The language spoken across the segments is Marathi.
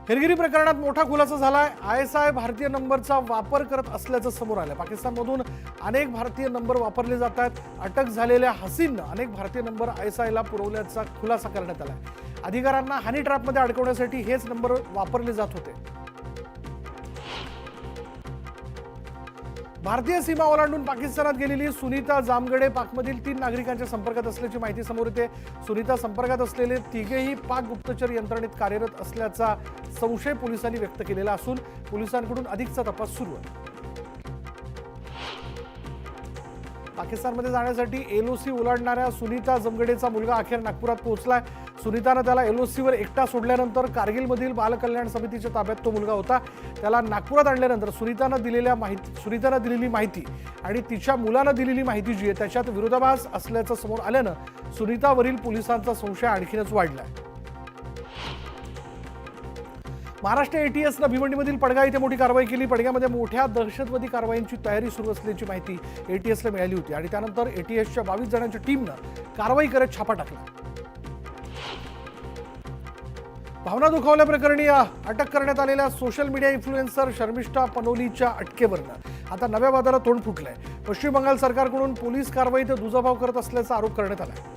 हेरगिरी प्रकरणात मोठा खुलासा झालाय। ISI भारतीय नंबरचा वापर करत असल्याचं समोर आलं। पाकिस्तानमधून अनेक भारतीय नंबर वापरले जात आहेत। अटक झालेल्या हसीननं अनेक भारतीय नंबर ISIला पुरवल्याचा खुलासा करण्यात आलाय। अधिकाऱ्यांना हनी ट्रॅपमध्ये अडकवण्यासाठी हेच नंबर वापरले जात होते। भारतीय सीमा ओलांडून पाकिस्तानात गेलेली सुनीता जामगडे पाकमधील 3 नागरिकांच्या संपर्कात असल्याची माहिती समोर येते। सुनीता संपर्कात असलेले तिघेही पाक गुप्तचर यंत्रणेत कार्यरत असल्याचा संशय पोलिसांनी व्यक्त केलेला असून पोलिसांकडून अधिकचा तपास सुरू आहे। पाकिस्तानमध्ये जाण्यासाठी LOC ओलांडणाऱ्या सुनीता जामगडेचा मुलगा अखेर नागपुरात पोहोचलाय। सुनीतानं त्याला LOCवर एकटा सोडल्यानंतर कारगिलमधील बालकल्याण समितीच्या ताब्यात तो मुलगा होता। त्याला नागपुरात आणल्यानंतर सुनीतानं दिलेली माहिती आणि तिच्या मुलानं दिलेली माहिती जी आहे त्याच्यात विरोधाभास असल्याचं समोर आल्यानं सुनीतावरील पोलिसांचा संशय आणखीनच वाढलाय। महाराष्ट्र ATSनं भिवंडीमधील पडगा इथे मोठी कारवाई केली। पडग्यामध्ये मोठ्या दहशतवादी कारवाईची तयारी सुरू असल्याची माहिती ATSला मिळाली होती आणि त्यानंतर ATSच्या 22 जणांच्या टीमनं कारवाई करत छापा टाकला। भावना दुखावल्याप्रकरणी अटक करण्यात आलेल्या सोशल मीडिया इन्फ्लुएन्सर शर्मिष्ठा पनोलीच्या अटकेवरनं आता नव्या वादाला तोंड फुटलंय। पश्चिम बंगाल सरकारकडून पोलीस कारवाईत दुजाभाव करत असल्याचा आरोप करण्यात आलाय।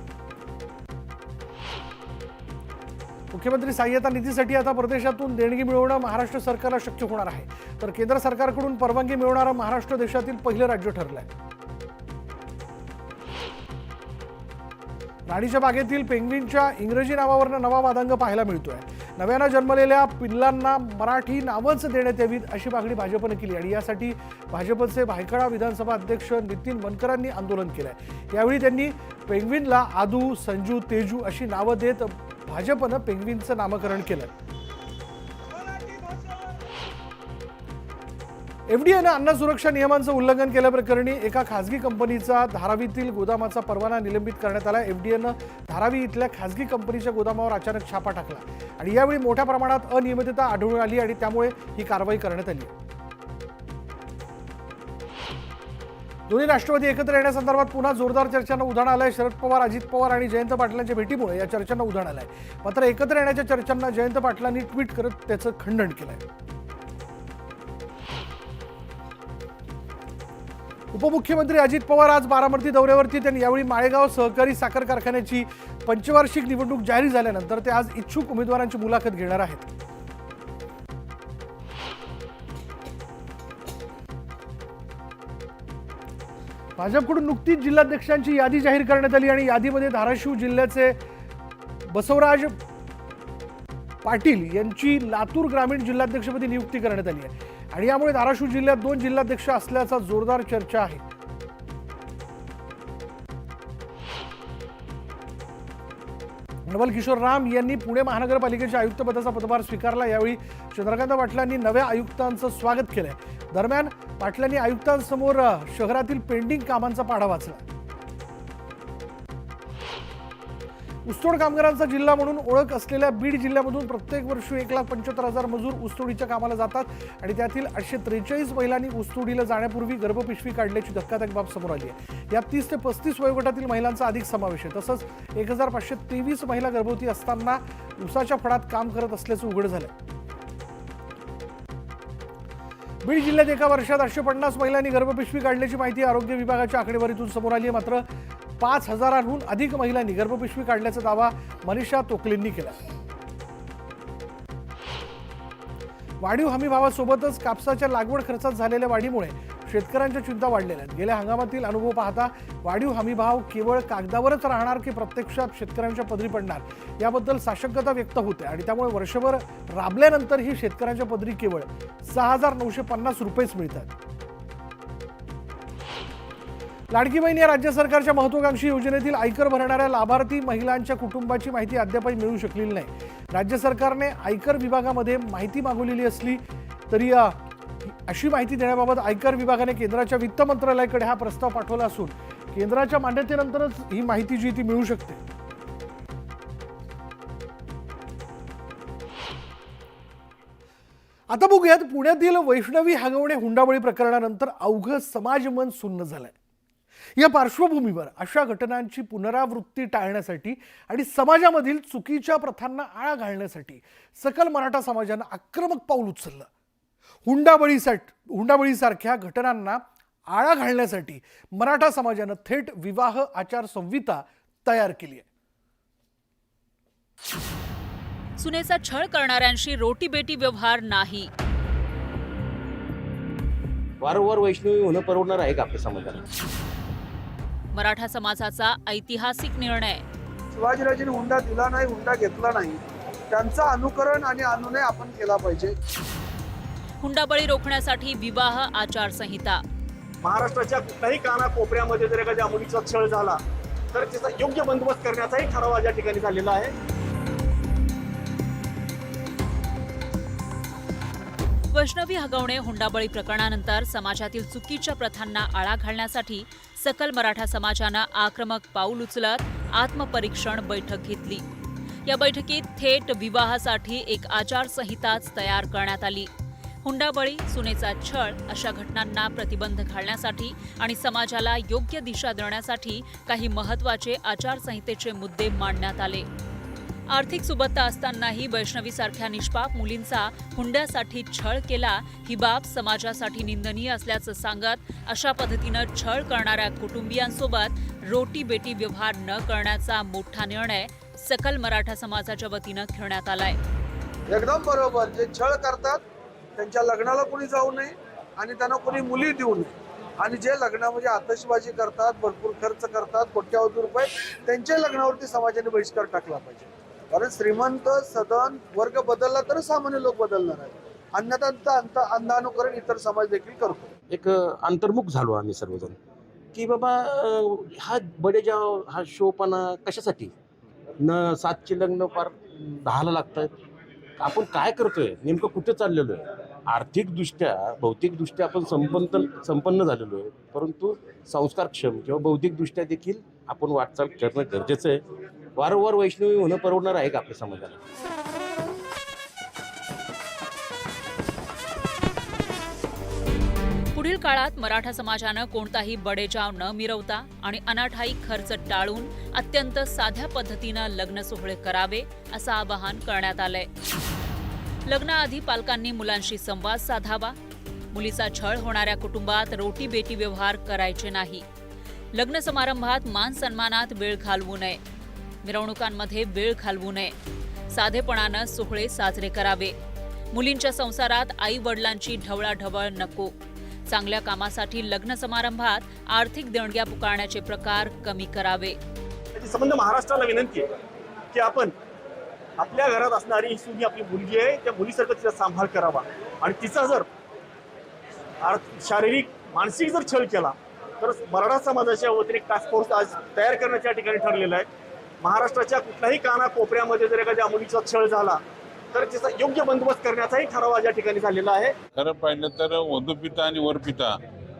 मुख्यमंत्री सहाय्यता निधीसाठी आता परदेशातून देणगी मिळवणं महाराष्ट्र सरकारला शक्य होणार आहे। तर केंद्र सरकारकडून परवानगी मिळवणारं महाराष्ट्र देशातील पहिलं राज्य ठरलंय। राणीच्या बागेतील पेंग्विनच्या इंग्रजी नावावरनं नवा वादांग पाहायला मिळतोय। नव्यानं जन्मलेल्या पिल्लांना मराठी नावच देण्यात यावीत अशी मागणी भाजपनं केली आणि यासाठी भाजपचे भायखळा विधानसभा अध्यक्ष नितीन मनकरांनी आंदोलन केलंय। यावेळी त्यांनी पेंग्विनला आदू, संजू, तेजू अशी नावं देत भाजपनं पेंग्विनचं नामकरण केलं। FDAनं अन्न सुरक्षा नियमांचं उल्लंघन केल्याप्रकरणी एका खासगी कंपनीचा धारावीतील गोदामाचा परवाना निलंबित करण्यात आला। FDAनं धारावी इथल्या खासगी कंपनीच्या गोदामावर अचानक छापा टाकला आणि यावेळी मोठ्या प्रमाणात अनियमितता आढळून आली आणि त्यामुळे ही कारवाई करण्यात आली। दोन्ही राष्ट्रवादी एकत्र येण्यासंदर्भात पुन्हा जोरदार चर्चांना उधाण आलंय। शरद पवार, अजित पवार आणि जयंत पाटलांच्या भेटीमुळे या चर्चांना उधाण आलंय। मात्र एकत्र येण्याच्या चर्चांना जयंत पाटलांनी ट्विट करत त्याचं खंडन केलंय। उपमुख्यमंत्री अजित पवार आज बारामती दौऱ्यावरती। त्यांनी यावेळी माळेगाव सहकारी साखर कारखान्याची पंचवार्षिक निवडणूक जाहीर झाल्यानंतर ते आज इच्छुक उमेदवारांची मुलाखत घेणार आहेत। भाजपकडून नुकतीच जिल्हाध्यक्षांची यादी जाहीर करण्यात आली आणि यादीमध्ये धाराशिव जिल्ह्याचे बसवराज पाटील यांची लातूर ग्रामीण जिल्हाध्यक्षपदी नियुक्ती करण्यात आली आहे आणि यामुळे धाराशिव जिल्ह्यात 2 जिल्हाध्यक्ष असल्याचा जोरदार चर्चा आहे। नवल किशोर राम यांनी पुणे महानगरपालिकेच्या आयुक्तपदाचा पदभार स्वीकारला। यावेळी चंद्रकांत पाटलांनी नव्या आयुक्तांचं स्वागत केलंय। दरम्यान पाटलांनी आयुक्तांसमोर शहरातील पेंडिंग कामांचा पाढा वाचला। ऊसतोड कामगारांचा जिल्हा म्हणून ओळख असलेल्या बीड जिल्ह्यामधून प्रत्येक वर्षी 1,75,000 मजूर ऊसतोडीच्या कामाला जातात आणि त्यातील 843 महिलांनी ऊसतोडीला जाण्यापूर्वी गर्भपिशवी काढल्याची धक्कादायक बाब समोर आली आहे। यात 30 ते 35 वयोगटातील महिलांचा अधिक समावेश आहे। तसंच 1,523 महिला गर्भवती असताना ऊसाच्या फडात काम करत असल्याचं उघड झालंय। बीड जिल्ह्यात एका वर्षात 850 महिलांनी गर्भपिशवी काढल्याची माहिती आरोग्य विभागाच्या आकडेवारीतून समोर आली आहे। मात्र 5,000हून अधिक महिलांनी गर्भपिशवी काढल्याचा दावा मनीषा तोकलेंनी केला। वाढीव हमीभावासोबतच कापसाच्या लागवड खर्चात झालेल्या वाढीमुळे शेतकऱ्यांच्या चिंता वाढलेल्या आहेत। गेल्या हंगामातील अनुभव पाहता वाढीव हमीभाव केवळ कागदावरच राहणार की प्रत्यक्षात शेतकऱ्यांच्या पदरी पडणार याबद्दल साशंकता व्यक्त होते आणि त्यामुळे वर्षभर राबल्यानंतरही शेतकऱ्यांच्या पदरी केवळ 6,950 रुपयेच मिळतात। लाडकी बहीण या राज्य सरकारच्या महत्त्वाकांक्षी योजनेतील आयकर भरणाऱ्या लाभार्थी महिलांच्या कुटुंबाची माहिती अद्यापही मिळू शकलेली नाही। राज्य सरकारने आयकर विभागामध्ये माहिती मागवलेली असली तरी अशी माहिती देण्याबाबत आयकर विभागाने केंद्राच्या वित्त मंत्रालयाकडे हा प्रस्ताव पाठवला असून केंद्राच्या मान्यतेनंतरच ही माहिती जी ती मिळू शकते। आता बघूयात पुण्यातील वैष्णवी हगवणे हुंडाबळी प्रकरणानंतर अवघं समाजमन सुन्न झालंय। या पार्श्वभूमीवर अशा घटनांची पुनरावृत्ती टाळण्यासाठी आणि समाजामधील चुकीच्या प्रथांना आळा घालण्यासाठी सकल मराठा समाजानं आक्रमक पाऊल उचललं. हुंडाबळीसारख्या घटनांना आळा घालण्यासाठी मराठा समाजानं थेट विवाह आचारसंहिता तयार केली आहे. सुनेचा छळ करणाऱ्यांशी रोटीबेटी व्यवहार नाही. वारंवार वैष्णवी होणं परवडणार आहे का आपल्या समाजाला? मराठा समाजाचा ऐतिहासिक निर्णय. शिवाजीराजेंनी हुंडा दिला नाही, हुंडा घेतला नाही, त्यांचं अनुकरण आणि अनुनय आपण केला पाहिजे. हुंडाबळी रोखण्यासाठी विवाह आचारसंहिता. महाराष्ट्राच्या कुठल्याही कानाकोपऱ्यामध्ये जर एखाद्या मुलीचा छळ झाला तर त्याचा योग्य बंदोबस्त करण्याचाही ठराव आज या ठिकाणी झालेला आहे. वैष्णवी हगवणे हुंडाबळी प्रकरणानंतर समाजातील चुकीच्या प्रथांना आळा घालण्यासाठी सकल मराठा समाजानं आक्रमक पाऊल उचलत आत्मपरीक्षण बैठक घेतली. या बैठकीत थेट विवाहासाठी एक आचारसंहिताच तयार करण्यात आली. हुंडाबळी, सुनेचा छळ अशा घटनांना प्रतिबंध घालण्यासाठी आणि समाजाला योग्य दिशा देण्यासाठी काही महत्त्वाचे आचारसंहितेचे मुद्दे मांडण्यात आले. आर्थिक सुबत्ता असतानाही वैष्णवीसारख्या निष्पाप मुलींचा हुंड्यासाठी छळ केला ही बाब समाजासाठी निंदनीय असल्याचं सांगत अशा पद्धतीनं छळ करणाऱ्या कुटुंबियांसोबत रोटी-बेटी व्यवहार न करण्याचा मोठा निर्णय सकल मराठा समाजाच्या वतीनं घेण्यात आलाय. एकदम बरोबर. जे छळ करतात त्यांच्या लग्नाला कोणी जाऊ नये आणि त्यांना कोणी मुली देऊ नये, आणि जे लग्नामध्ये आतषबाजी करतात, भरपूर खर्च करतात, कोट्यावधी रुपये, त्यांच्या लग्नावरती समाजाने बहिष्कार टाकला पाहिजे. कारण श्रीमंत सदन वर्ग बदलला तर सामान्य लोक बदलणार आहेत. अन्यथा अंधानुकरण इतर समाज देखील करतो. एक अंतर्मुख झालो आम्ही सर्वजण की बाबा हा बडेजा हा शोपणा कशासाठी? न 7चे लग्न फार 10ला लागतात. आपण काय करतोय, नेमकं कुठे चाललेलो आहे? आर्थिकदृष्ट्या भौतिकदृष्ट्या आपण संपन्न झालेलो आहे, परंतु संस्कारक्षम किंवा बौद्धिकदृष्ट्या देखील आपण वाटचाल करणं गरजेचं आहे. वारंवार वैष्णवी होणं परवडणार आहे का आपल्या समाजाला? पुढील काळात मराठा समाजानं कोणताही बडेजाव न मिरवता आणि अनाठायी खर्च टाळून अत्यंत साध्या पद्धतीनं लग्न सोहळे करावे असं आवाहन करण्यात आलंय. लग्नाआधी पालकांनी मुलांशी संवाद साधावा. मुलीचा छळ होणाऱ्या कुटुंबात रोटी-बेटी व्यवहार करायचे नाही. लग्न समारंभात मान सन्मानात वेळ घालवू नये. मिरवणुकांमध्ये वेळ घालवू नये. साधेपणानं सोहळे साजरे करावे. मुलींच्या संसारात आई वडिलांची ढवळाढवळ नको. चांगल्या कामासाठी लग्न समारंभात आर्थिक देणग्या पुकारण्याचे प्रकार कमी करावे. त्याची संबंध महाराष्ट्राला विनंती आहे की आपण आपल्या घरात असणारी ही सून आपली मुलगी आहे, त्या मुलीसारखं तिचा सांभाळ करावा. आणि तिचा जर शारीरिक मानसिक जर छळ केला तर मराठा समाजाच्या वतीने एक टास्क फोर्स आज तयार करण्याच्या ठिकाणी ठरलेलं आहे. महाराष्ट्राच्या कुठल्याही कानाकोपऱ्यामध्ये जर एखाद्या मुलीचा छळ झाला तर त्याचा योग्य बंदोबस्त करण्याचाही ठराव आज या ठिकाणी झालेला आहे. खरं पाहिलं तर वधूपिता आणि वरपिता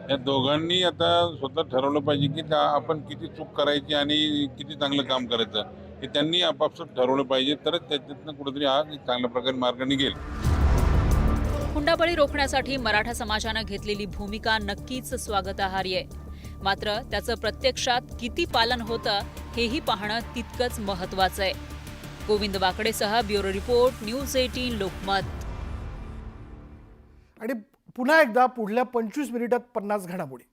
या दोघांनी आता स्वतः ठरवलं पाहिजे की आपण किती चूक करायची आणि किती चांगलं काम करायचं हे त्यांनी आपापसात ठरवलं पाहिजे, तरच त्याच्यातनं कुठेतरी हा चांगल्या प्रकारे मार्ग निघेल. हुंडाबळी रोखण्यासाठी मराठा समाजानं घेतलेली भूमिका नक्कीच स्वागतार्ह आहे. मात्र त्याचं प्रत्यक्षात किती पालन होतं हेही पाहणं तितकंच महत्त्वाचं आहे. गोविंद वाकडेसह ब्युरो रिपोर्ट, न्यूज 18 लोकमत. आणि पुन्हा एकदा पुढल्या 25 मिनिटात 50 घडामोडी.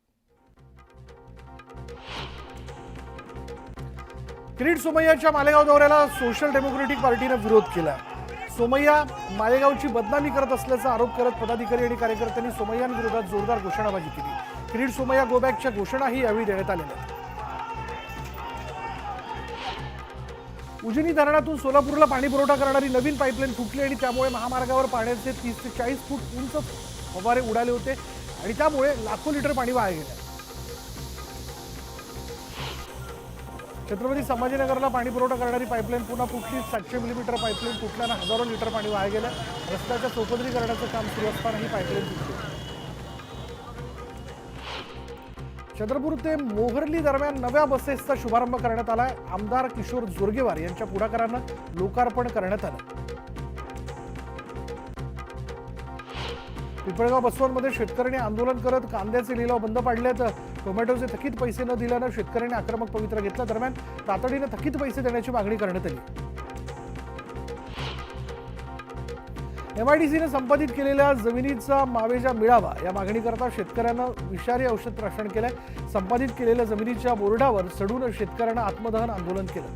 किरीट सोमय्याच्या मालेगाव दौऱ्याला सोशल डेमोक्रेटिक पार्टीनं विरोध केला. सोमय्या मालेगावची बदनामी करत असल्याचा आरोप करत पदाधिकारी आणि कार्यकर्त्यांनी सोमय्यांविरोधात जोरदार घोषणाबाजी केली. किरीट सोमय्या गोबॅकच्या घोषणाही यावेळी देण्यात आलेल्या. उजनी धरणातून सोलापूरला पाणी पुरवठा करणारी नवीन पाईपलाईन फुटली आणि त्यामुळे महामार्गावर पाण्याचे 30 ते 40 फूट उंच फवारे उडाले होते आणि त्यामुळे लाखो लिटर पाणी वाया गेले. छत्रपती संभाजीनगरला पाणी पुरवठा करणारी पाईपलाईन पुन्हा फुटली. 700 मिलीमीटर पाईपलाईन फुटल्यानं हजारो लिटर पाणी वाया गेलं. रस्त्याच्या चौपदरीकरणाचं काम सुरू असताना ही पाईपलाईन फुटली. चंद्रपूर ते मोहर्ली दरम्यान नव्या बसेसचा शुभारंभ करण्यात आलाय. आमदार किशोर जोरगेवार यांच्या पुढाकारानं लोकार्पण करण्यात आलं. पिंपळगाव बसवंतमध्ये शेतकऱ्यांनी आंदोलन करत कांद्याचे लिलाव बंद पाडले, तर टोमॅटोचे थकीत पैसे न दिल्यानं शेतकऱ्यांनी आक्रमक पवित्रा घेतला. दरम्यान तातडीने थकीत पैसे देण्याची मागणी करण्यात आली. MIDCने संपादित केलेल्या जमिनीचा मावेजा मिळावा या मागणीकरता शेतकऱ्यांना विषारी औषध प्राशन केलंय. संपादित केलेल्या जमिनीच्या बोर्डावर चढून शेतकऱ्यांना आत्मदहन आंदोलन केलं.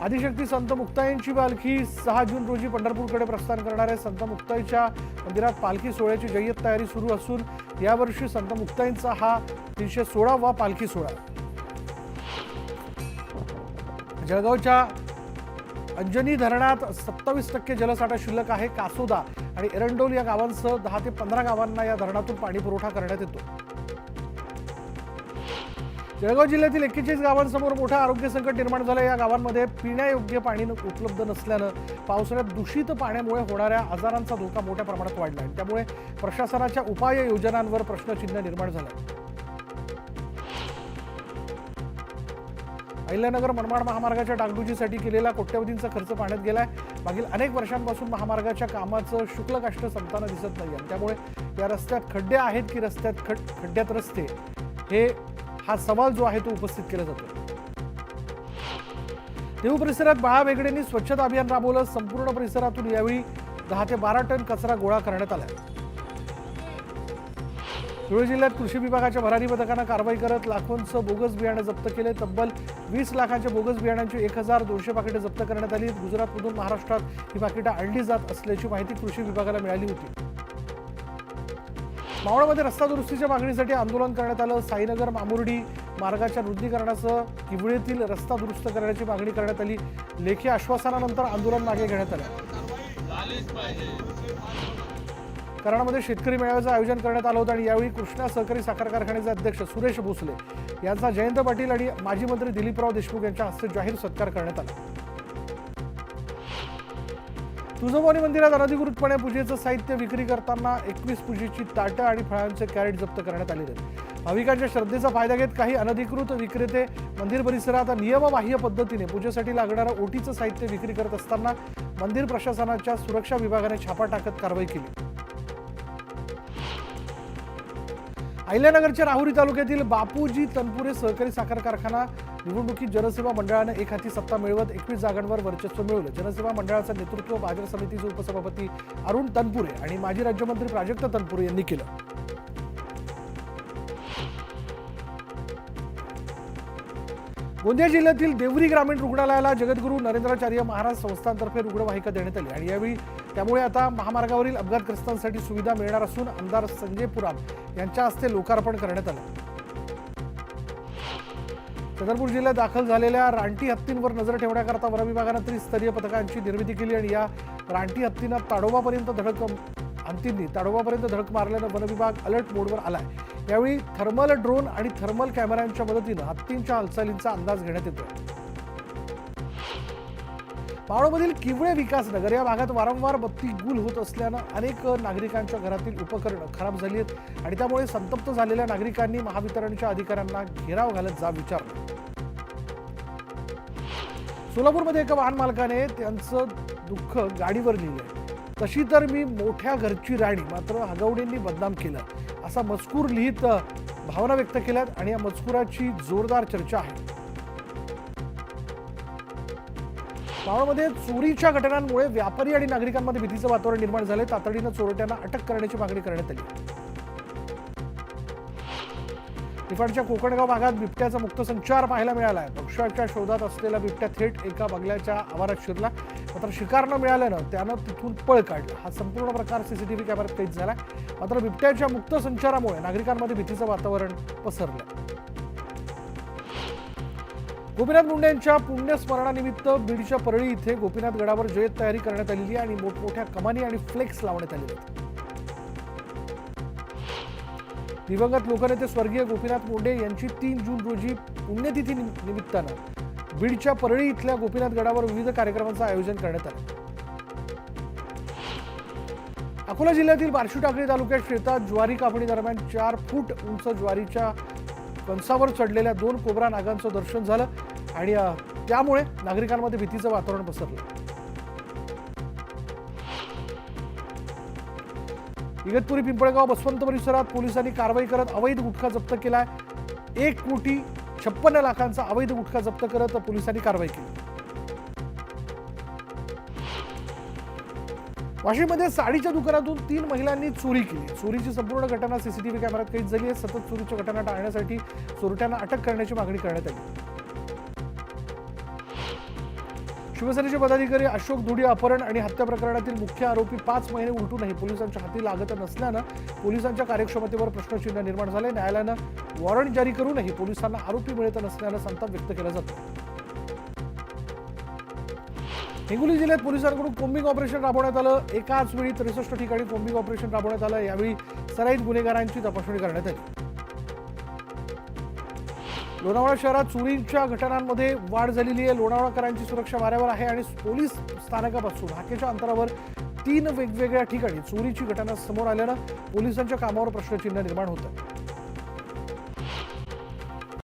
आदिशक्ती संत मुक्ताईंची पालखी 6 जून रोजी पंढरपूरकडे प्रस्थान करणार आहे. संत मुक्ताईच्या मंदिरात पालखी सोहळ्याची जय्यत तयारी सुरू असून यावर्षी संत मुक्ताईंचा हा 316वा पालखी सोहळा. जळगावच्या अंजनी धरणात 27% जलसाठा शिल्लक आहे. कासोदा आणि एरंडोल या गावांसह 10 ते 15 गावांना या धरणातून पाणी पुरवठा करण्यात येतो. जळगाव जिल्ह्यातील 41 गावांसमोर मोठं आरोग्य संकट निर्माण झालं. या गावांमध्ये पिण्यायोग्य पाणी उपलब्ध नसल्यानं पावसाळ्यात दूषित पाण्यामुळे होणाऱ्या आजारांचा धोका मोठ्या प्रमाणात वाढला आहे. त्यामुळे प्रशासनाच्या उपाययोजनांवर प्रश्नचिन्ह निर्माण झालं. अहिल्यानगर मनमाड महामार्गाच्या डागडुजीसाठी केलेला कोट्यवधींचा खर्च पाण्यात गेलाय. मागील अनेक वर्षांपासून महामार्गाच्या कामाचं शुक्ल काष्ट संपताना दिसत नाही आहे. त्यामुळे या रस्त्यात खड्डे आहेत की खड्ड्यात रस्ते, हा सवाल जो आहे तो उपस्थित केला जातो. देहू परिसरात बाळा वेगडेंनी स्वच्छता अभियान राबवलं. संपूर्ण परिसरातून यावेळी 10 ते 12 टन कचरा गोळा करण्यात आला. धुळे जिल्ह्यात कृषी विभागाच्या भरारी पथकानं कारवाई करत लाखोंचं बोगस बियाणं जप्त केले. तब्बल 20 लाखांच्या बोगस बियाणांची 1200 पाकिटे जप्त करण्यात आली. गुजरातमधून महाराष्ट्रात ही पाकिटं आणली जात असल्याची माहिती कृषी विभागाला मिळाली होती. मावळमध्ये रस्ता दुरुस्तीच्या मागणीसाठी आंदोलन करण्यात आलं. साईनगर मामुर्डी मार्गाच्या रुंदीकरणासह किवळीतील रस्ता दुरुस्त करण्याची मागणी करण्यात आली. लेखी आश्वासनानंतर आंदोलन मागे घेण्यात आलं. कराडमध्ये शेतकरी मेळाव्याचं आयोजन करण्यात आलं होतं आणि यावेळी कृष्णा सहकारी साखर कारखान्याचे अध्यक्ष सुरेश भोसले यांचा जयंत पाटील आणि माजी मंत्री दिलीपराव देशमुख यांच्या हस्ते जाहीर सत्कार करण्यात आला. तुळजाभवानी मंदिरात अनधिकृतपणे पूजेचं साहित्य विक्री करताना 21 पूजेची ताटं आणि फळांचे कॅरेट जप्त करण्यात आले आहेत. भाविकांच्या श्रद्धेचा फायदा घेत काही अनधिकृत विक्रेते मंदिर परिसरात नियमबाह्य पद्धतीने पूजेसाठी लागणारं ओटीचं साहित्य विक्री करत असताना मंदिर प्रशासनाच्या सुरक्षा विभागाने छापा टाकत कारवाई केली. अहिल्यानगरच्या राहुरी तालुक्यातील बापूजी तनपुरे सहकारी साखर कारखाना निवडणुकीत जनसेवा मंडळानं एक हाती सत्ता मिळवत 21 जागांवर वर्चस्व मिळवलं. जनसेवा मंडळाचं नेतृत्व बाजार समितीचे उपसभापती अरुण तनपुरे आणि माजी राज्यमंत्री प्राजक्त तनपुरे यांनी केलं. गोंदिया जिल्ह्यातील देवरी ग्रामीण रुग्णालयाला जगद्गुरू नरेंद्राचार्य महाराज संस्थांतर्फे रुग्णवाहिका देण्यात आली आणि यावेळी त्यामुळे आता महामार्गावरील अपघातग्रस्तांसाठी सुविधा मिळणार असून आमदार संजय पुराम यांच्या हस्ते लोकार्पण करण्यात आलं. चंद्रपूर जिल्ह्यात दाखल झालेल्या रानटी हत्तींवर नजर ठेवण्याकरता वन विभागानं त्रिस्तरीय पथकांची निर्मिती केली आणि या रानटी हत्तींना ताडोबापर्यंत धडक मारल्यानं वन विभाग अलर्ट मोडवर आलाय. यावेळी थर्मल ड्रोन आणि थर्मल कॅमेऱ्यांच्या मदतीनं हत्तींच्या हालचालींचा अंदाज घेण्यात येतो. मावळमधील किवळे विकासनगर या भागात वारंवार बत्ती गुल होत असल्यानं अनेक नागरिकांच्या घरातील उपकरणं खराब झाली आहेत आणि त्यामुळे संतप्त झालेल्या नागरिकांनी महावितरणच्या अधिकाऱ्यांना घेराव घालत जाब विचारला. सोलापूरमध्ये एका वाहन मालकाने त्यांचं दुःख गाडीवर लिहिलंय. तशी तर मी मोठ्या घरची राणी, मात्र हगवडेंनी बदनाम केलं, असा मजकूर लिहित भावना व्यक्त केल्यात आणि या मजकुराची जोरदार चर्चा आहे. मावळमध्ये चोरीच्या घटनांमुळे व्यापारी आणि नागरिकांमध्ये भीतीचं वातावरण निर्माण झालंय. तातडीनं चोरट्यांना अटक करण्याची मागणी करण्यात आली. निफाडच्या कोकणगाव भागात बिबट्याचा मुक्त संचार पाहायला मिळाला आहे. पक्ष्याच्या शोधात असलेला बिबट्या थेट एका बंगल्याच्या आवारात शिरला, मात्र शिकार न मिळाल्यानं त्यानं तिथून पळ काढला. हा संपूर्ण प्रकार सीसीटीव्ही कॅमेऱ्यात कैद झाला. मात्र बिबट्याच्या मुक्त संचारामुळे नागरिकांमध्ये भीतीचं वातावरण पसरलं. गोपीनाथ मुंडे यांच्या पुण्यस्मरणानिमित्त बीडच्या परळी इथे गोपीनाथ गडावर जय्यत तयारी करण्यात आलेली आहे आणि मोठमोठ्या कमानी आणि फ्लेक्स लावण्यात आलेले आहेत. दिवंगत लोकनेते स्वर्गीय गोपीनाथ मुंडे यांची 3 जून रोजी पुण्यतिथी निमित्तानं बीडच्या परळी इथल्या गोपीनाथ गडावर विविध कार्यक्रमांचं आयोजन करण्यात आलं. अकोला जिल्ह्यातील बार्शी टाकळी तालुक्यात शेतात ज्वारी कापणी दरम्यान 4 फूट उंच ज्वारीच्या कणसावर चढलेल्या 2 कोबरा नागांचं दर्शन झालं आणि त्यामुळे नागरिकांमध्ये भीतीचं वातावरण पसरलं. इगतपुरी पिंपळगाव बसवंत परिसरात पोलिसांनी कारवाई करत अवैध गुटखा जप्त केलाय. 1,56,00,000चा अवैध गुटखा जप्त करत पोलिसांनी कारवाई केली. वाशिममध्ये साडीच्या दुकानातून 3 महिलांनी चोरी केली. चोरीची संपूर्ण घटना सीसीटीव्ही कॅमेऱ्यात कैद झाली आहे. सतत चोरीच्या घटना टाळण्यासाठी चोरट्यांना अटक करण्याची मागणी करण्यात आली. शिवसेनेचे पदाधिकारी अशोक धुडी अपहरण आणि हत्या प्रकरणातील मुख्य आरोपी 5 महिने उलटूनही पोलिसांच्या हाती लागत नसल्यानं पोलिसांच्या कार्यक्षमतेवर प्रश्नचिन्ह निर्माण झाले. न्यायालयानं वॉरंट जारी करूनही पोलिसांना आरोपी मिळत नसल्यानं संताप व्यक्त केला जातो. हिंगोली जिल्ह्यात पोलिसांकडून कोम्बिंग ऑपरेशन राबवण्यात आलं. एकाच वेळी 63 ठिकाणी कोम्बिंग ऑपरेशन राबवण्यात आलं. यावेळी सराईत गुन्हेगारांची तपासणी करण्यात आली. लोणावळा शहरात चोरीच्या घटनांमध्ये वाढ झालेली आहे. लोणावळाकरांची सुरक्षा वाऱ्यावर आहे आणि पोलीस स्थानकापासून हाकेच्या अंतरावर 3 वेगवेगळ्या ठिकाणी चोरीची घटना समोर आल्यानं पोलिसांच्या कामावर प्रश्नचिन्ह निर्माण होतं.